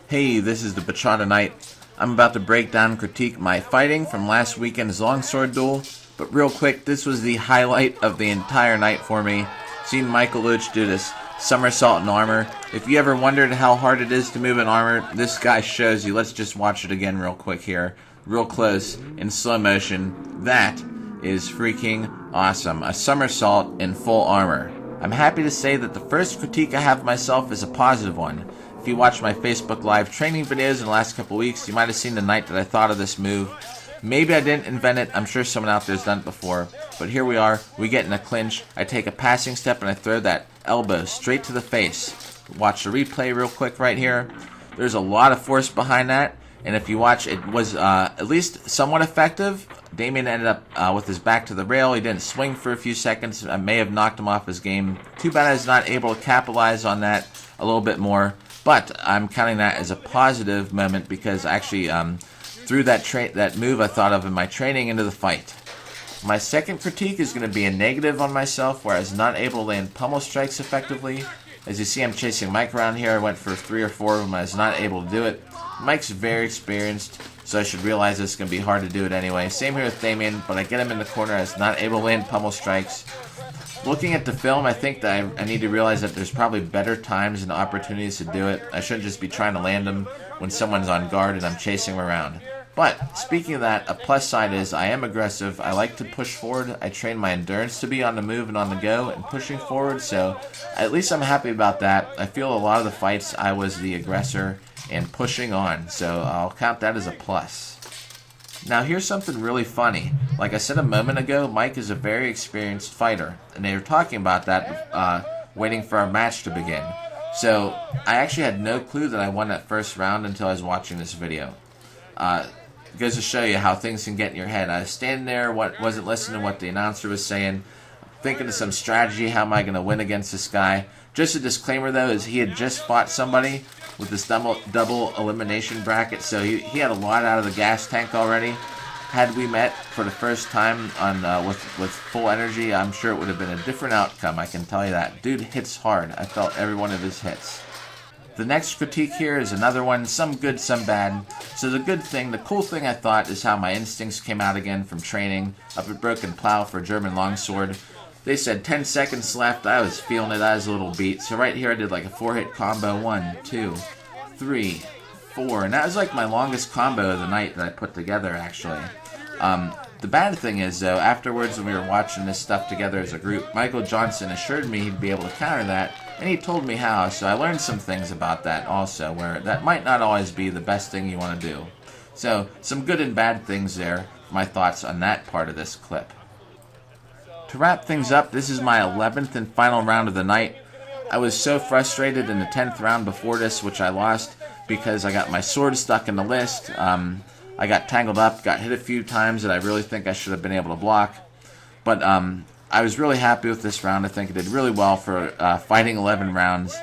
Hey, this is the Bachata Knight. I'm about to break down and critique my fighting from last weekend's Longsword Duel, but real quick, this was the highlight of the entire night for me. Seeing Michael Luch do this somersault in armor. If you ever wondered how hard it is to move in armor, this guy shows you. Let's just watch it again real quick here. Real close, in slow motion. That is freaking awesome. A somersault in full armor. I'm happy to say that the first critique I have of myself is a positive one. If you watched my Facebook Live training videos in the last couple weeks, you might have seen the night that I thought of this move. Maybe I didn't invent it, I'm sure someone out there has done it before, but here we are, we get in a clinch, I take a passing step and I throw that elbow straight to the face. Watch the replay real quick right here. There's a lot of force behind that, and if you watch, it was at least somewhat effective. Damien ended up with his back to the rail. He didn't swing for a few seconds. I may have knocked him off his game. Too bad I was not able to capitalize on that a little bit more. But I'm counting that as a positive moment because I actually threw that move I thought of in my training into the fight. My second critique is going to be a negative on myself where I was not able to land pummel strikes effectively. As you see, I'm chasing Mike around here. I went for 3 or 4 of them. I was not able to do it. Mike's very experienced, so I should realize it's going to be hard to do it anyway. Same here with Damien, but I get him in the corner. I was not able to land pummel strikes. Looking at the film, I think that I need to realize that there's probably better times and opportunities to do it. I shouldn't just be trying to land them when someone's on guard and I'm chasing them around. But, speaking of that, a plus side is I am aggressive. I like to push forward. I train my endurance to be on the move and on the go and pushing forward, so at least I'm happy about that. I feel a lot of the fights I was the aggressor and pushing on, so I'll count that as a plus. Now here's something really funny. Like I said a moment ago, Mike is a very experienced fighter, and they were talking about that waiting for our match to begin. So I actually had no clue that I won that first round until I was watching this video. It goes to show you how things can get in your head. I was standing there, wasn't listening to what the announcer was saying, thinking of some strategy, how am I going to win against this guy. Just a disclaimer though, is he had just fought somebody with this double elimination bracket, so he had a lot out of the gas tank already. Had we met for the first time on with full energy, I'm sure it would have been a different outcome, I can tell you that. Dude hits hard. I felt every one of his hits. The next critique here is another one, some good, some bad. So the cool thing I thought is how my instincts came out again from training up at Broken Plow for German Longsword. They said 10 seconds left. I was feeling it. I was a little beat. So right here I did like a 4-hit combo. 1, 2, 3, 4. And that was like my longest combo of the night that I put together actually. The bad thing is though, afterwards when we were watching this stuff together as a group, Michael Johnson assured me he'd be able to counter that. And he told me how, so I learned some things about that also, where that might not always be the best thing you want to do. So, some good and bad things there, my thoughts on that part of this clip. To wrap things up, this is my 11th and final round of the night. I was so frustrated in the 10th round before this, which I lost, because I got my sword stuck in the list. I got tangled up, got hit a few times that I really think I should have been able to block. But, I was really happy with this round. I think I did really well for fighting 11 rounds.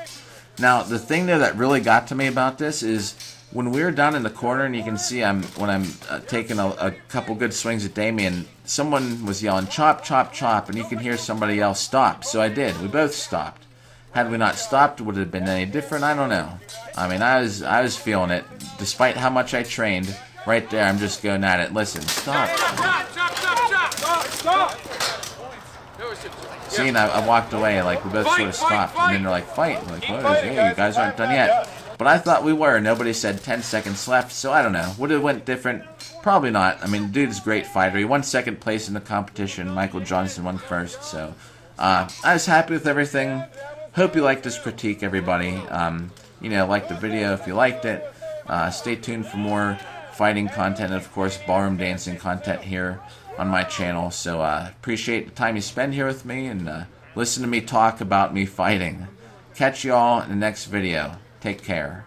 Now, the thing though that really got to me about this is when we were down in the corner, and you can see when I'm taking a couple good swings at Damien, someone was yelling, chop, chop, chop, and you can hear somebody else stop. So I did. We both stopped. Had we not stopped, would it have been any different? I don't know. I mean, I was feeling it. Despite how much I trained, right there, I'm just going at it. Listen, stop. Stop. See, and I walked away, like, we both sort of stopped, and then they're like, fight. I'm like, what is it? You guys aren't done yet. But I thought we were. Nobody said 10 seconds left, so I don't know. Would it have went different? Probably not. I mean, dude is a great fighter. He won second place in the competition. Michael Johnson won first, so I was happy with everything. Hope you liked this critique, everybody. Like the video if you liked it. Stay tuned for more fighting content, and of course, ballroom dancing content here on my channel. So appreciate the time you spend here with me and listen to me talk about me fighting. Catch you all in the next video. Take care.